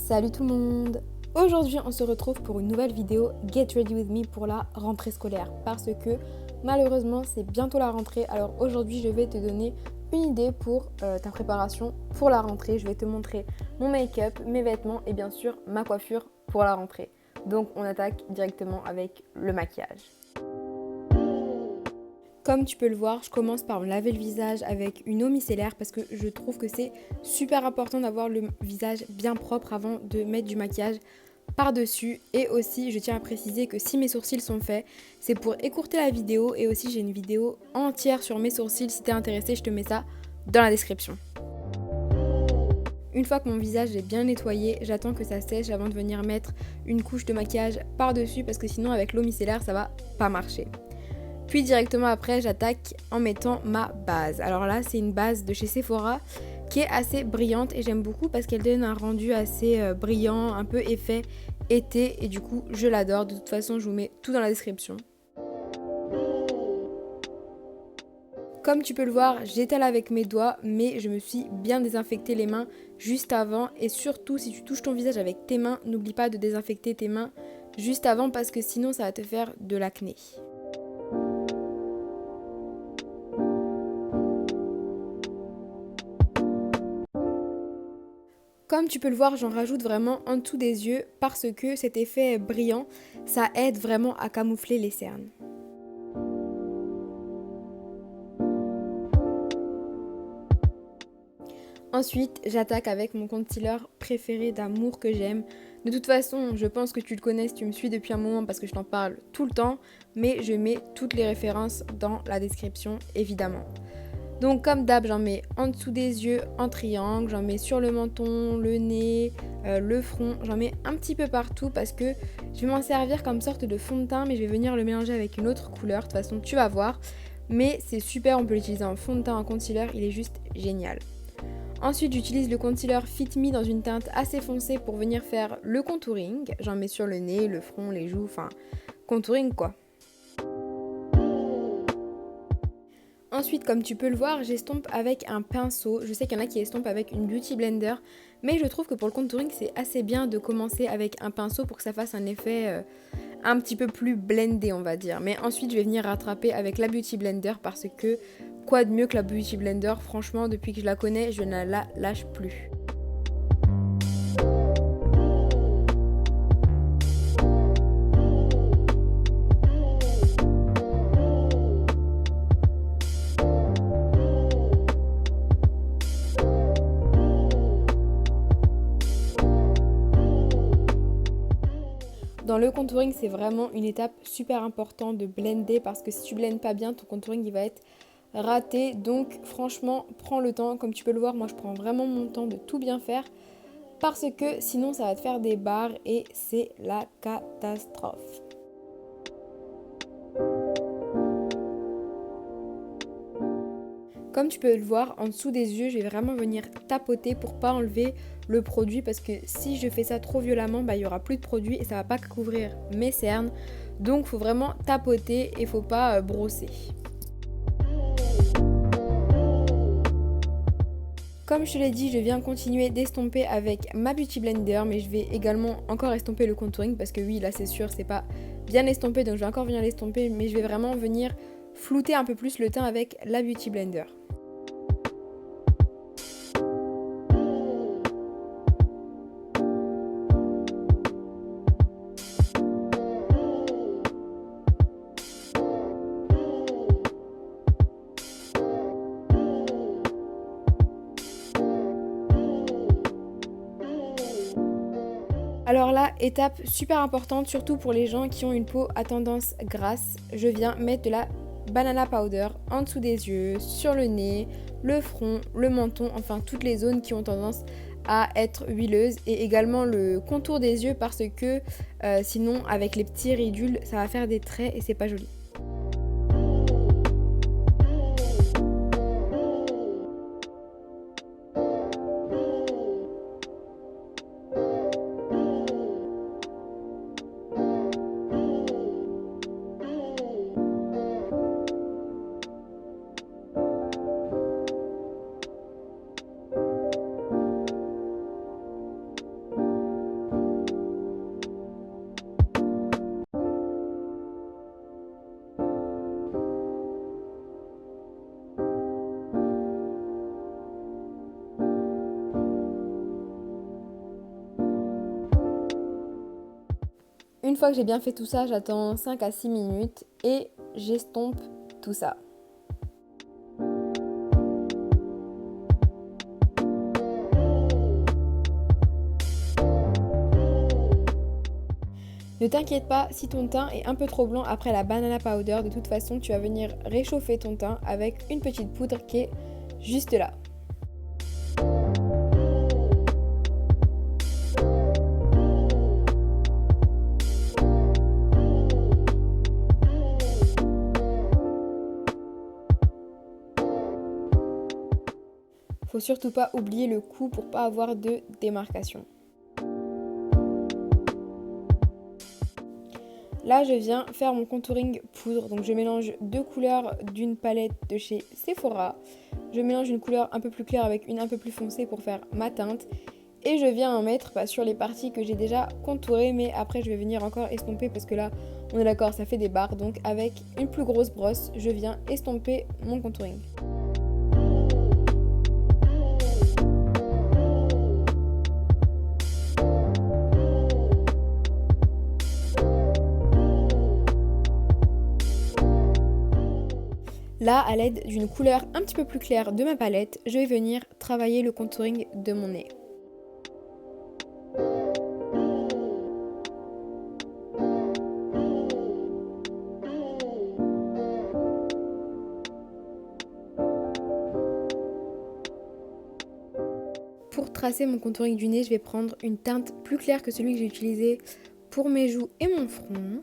Salut tout le monde! Aujourd'hui on se retrouve pour une nouvelle vidéo Get Ready With Me pour la rentrée scolaire parce que malheureusement c'est bientôt la rentrée. Alors aujourd'hui je vais te donner une idée pour ta préparation pour la rentrée. Je vais te montrer mon make-up, mes vêtements et bien sûr ma coiffure pour la rentrée. Donc on attaque directement avec le maquillage. Comme tu peux le voir, je commence par me laver le visage avec une eau micellaire parce que je trouve que c'est super important d'avoir le visage bien propre avant de mettre du maquillage par-dessus. Et aussi, je tiens à préciser que si mes sourcils sont faits, c'est pour écourter la vidéo. Et aussi, j'ai une vidéo entière sur mes sourcils. Si t'es intéressé, je te mets ça dans la description. Une fois que mon visage est bien nettoyé, j'attends que ça sèche avant de venir mettre une couche de maquillage par-dessus parce que sinon, avec l'eau micellaire, ça va pas marcher. Puis directement après, j'attaque en mettant ma base. Alors là, c'est une base de chez Sephora qui est assez brillante et j'aime beaucoup parce qu'elle donne un rendu assez brillant, un peu effet été et du coup, je l'adore. De toute façon, je vous mets tout dans la description. Comme tu peux le voir, j'étale avec mes doigts, mais je me suis bien désinfecté les mains juste avant. Et surtout, si tu touches ton visage avec tes mains, n'oublie pas de désinfecter tes mains juste avant parce que sinon, ça va te faire de l'acné. Comme tu peux le voir, j'en rajoute vraiment en dessous des yeux parce que cet effet brillant, ça aide vraiment à camoufler les cernes. Ensuite, j'attaque avec mon concealer préféré d'amour que j'aime. De toute façon, je pense que tu le connais si tu me suis depuis un moment parce que je t'en parle tout le temps, mais je mets toutes les références dans la description évidemment. Donc comme d'hab, j'en mets en dessous des yeux en triangle, j'en mets sur le menton, le nez, le front, j'en mets un petit peu partout parce que je vais m'en servir comme sorte de fond de teint mais je vais venir le mélanger avec une autre couleur, de toute façon tu vas voir. Mais c'est super, on peut l'utiliser en fond de teint, en concealer, il est juste génial. Ensuite j'utilise le concealer Fit Me dans une teinte assez foncée pour venir faire le contouring. J'en mets sur le nez, le front, les joues, enfin contouring quoi. Ensuite, comme tu peux le voir, j'estompe avec un pinceau. Je sais qu'il y en a qui estompent avec une Beauty Blender, mais je trouve que pour le contouring, c'est assez bien de commencer avec un pinceau pour que ça fasse un effet un petit peu plus blendé, on va dire. Mais ensuite, je vais venir rattraper avec la Beauty Blender parce que quoi de mieux que la Beauty Blender? Franchement, depuis que je la connais, je ne la lâche plus. Dans le contouring, c'est vraiment une étape super importante de blender parce que si tu blendes pas bien, ton contouring il va être raté. Donc franchement, prends le temps. Comme tu peux le voir, moi je prends vraiment mon temps de tout bien faire parce que sinon ça va te faire des barres et c'est la catastrophe. Comme tu peux le voir, en dessous des yeux, je vais vraiment venir tapoter pour pas enlever le produit parce que si je fais ça trop violemment, il y aura plus de produit et ça va pas couvrir mes cernes. Donc il faut vraiment tapoter et faut pas brosser. Comme je te l'ai dit, je viens continuer d'estomper avec ma Beauty Blender, mais je vais également encore estomper le contouring parce que oui, là c'est sûr, c'est pas bien estompé, donc je vais encore venir l'estomper, mais je vais vraiment venir flouter un peu plus le teint avec la Beauty Blender. Alors là, étape super importante, surtout pour les gens qui ont une peau à tendance grasse, je viens mettre de la banana powder en dessous des yeux, sur le nez, le front, le menton, enfin toutes les zones qui ont tendance à être huileuses et également le contour des yeux parce que sinon avec les petits ridules ça va faire des traits et c'est pas joli. Une fois que j'ai bien fait tout ça, j'attends 5 à 6 minutes et j'estompe tout ça. Ne t'inquiète pas si ton teint est un peu trop blanc après la banana powder, de toute façon tu vas venir réchauffer ton teint avec une petite poudre qui est juste là. Faut surtout pas oublier le cou pour pas avoir de démarcation. Là, je viens faire mon contouring poudre. Donc, je mélange 2 couleurs d'une palette de chez Sephora. Je mélange une couleur un peu plus claire avec une un peu plus foncée pour faire ma teinte. Et je viens en mettre sur les parties que j'ai déjà contourées. Mais après, je vais venir encore estomper parce que là, on est d'accord, ça fait des barres. Donc, avec une plus grosse brosse, je viens estomper mon contouring. Là, à l'aide d'une couleur un petit peu plus claire de ma palette, je vais venir travailler le contouring de mon nez. Pour tracer mon contouring du nez, je vais prendre une teinte plus claire que celui que j'ai utilisé pour mes joues et mon front.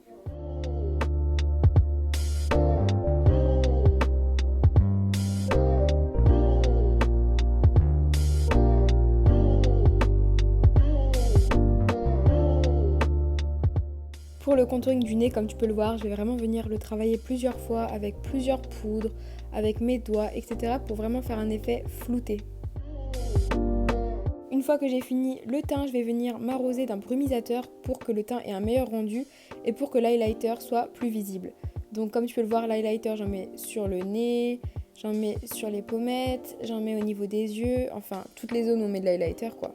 Pour le contouring du nez, comme tu peux le voir, je vais vraiment venir le travailler plusieurs fois avec plusieurs poudres, avec mes doigts, etc. pour vraiment faire un effet flouté. Une fois que j'ai fini le teint, je vais venir m'arroser d'un brumisateur pour que le teint ait un meilleur rendu et pour que l'highlighter soit plus visible. Donc comme tu peux le voir, l'highlighter j'en mets sur le nez, j'en mets sur les pommettes, j'en mets au niveau des yeux, enfin toutes les zones où on met de l'highlighter quoi.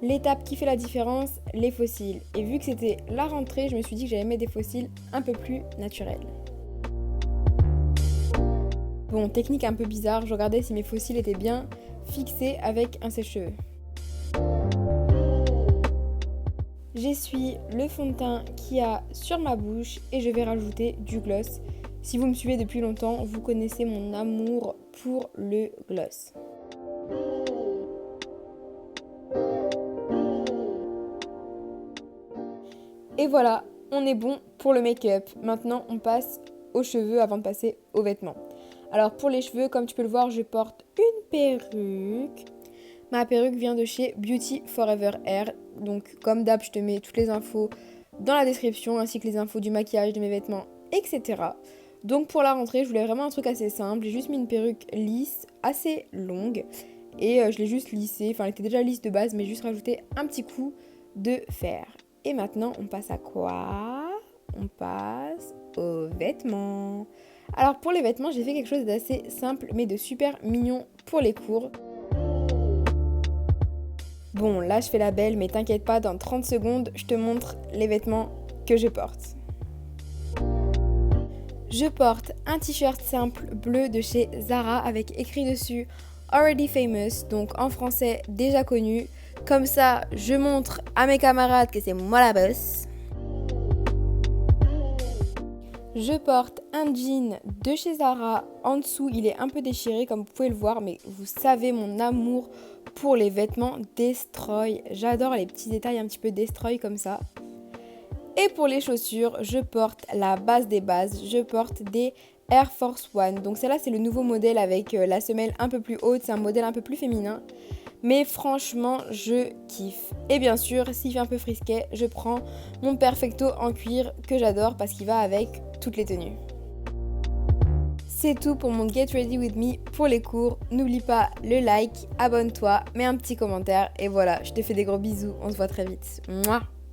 L'étape qui fait la différence, les faux cils. Et vu que c'était la rentrée, je me suis dit que j'allais mettre des faux cils un peu plus naturels. Bon, technique un peu bizarre, je regardais si mes faux cils étaient bien fixés avec un sèche-cheveux. J'essuie le fond de teint qu'il y a sur ma bouche et je vais rajouter du gloss. Si vous me suivez depuis longtemps, vous connaissez mon amour pour le gloss. Et voilà, on est bon pour le make-up. Maintenant, on passe aux cheveux avant de passer aux vêtements. Alors pour les cheveux, comme tu peux le voir, je porte une perruque. Ma perruque vient de chez Beauty Forever Hair. Donc comme d'hab, je te mets toutes les infos dans la description, ainsi que les infos du maquillage, de mes vêtements, etc. Donc pour la rentrée, je voulais vraiment un truc assez simple. J'ai juste mis une perruque lisse, assez longue. Et je l'ai juste lissée. Enfin, elle était déjà lisse de base, mais juste rajouté un petit coup de fer. Et maintenant, on passe à quoi? On passe aux vêtements. Alors pour les vêtements, j'ai fait quelque chose d'assez simple, mais de super mignon pour les cours. Bon, là je fais la belle, mais t'inquiète pas, dans 30 secondes, je te montre les vêtements que je porte. Je porte un t-shirt simple bleu de chez Zara avec écrit dessus Already Famous, donc en français déjà connu. Comme ça, je montre à mes camarades que c'est moi la boss. Je porte un jean de chez Zara. En dessous, il est un peu déchiré comme vous pouvez le voir, mais vous savez mon amour pour les vêtements destroy. J'adore les petits détails un petit peu destroy comme ça. Et pour les chaussures, je porte la base des bases. Je porte des Air Force One. Donc celle-là, c'est le nouveau modèle avec la semelle un peu plus haute. C'est un modèle un peu plus féminin. Mais franchement, je kiffe. Et bien sûr, s'il fait un peu frisquet, je prends mon Perfecto en cuir que j'adore parce qu'il va avec toutes les tenues. C'est tout pour mon Get Ready With Me pour les cours. N'oublie pas le like, abonne-toi, mets un petit commentaire et voilà, je te fais des gros bisous. On se voit très vite. Mouah.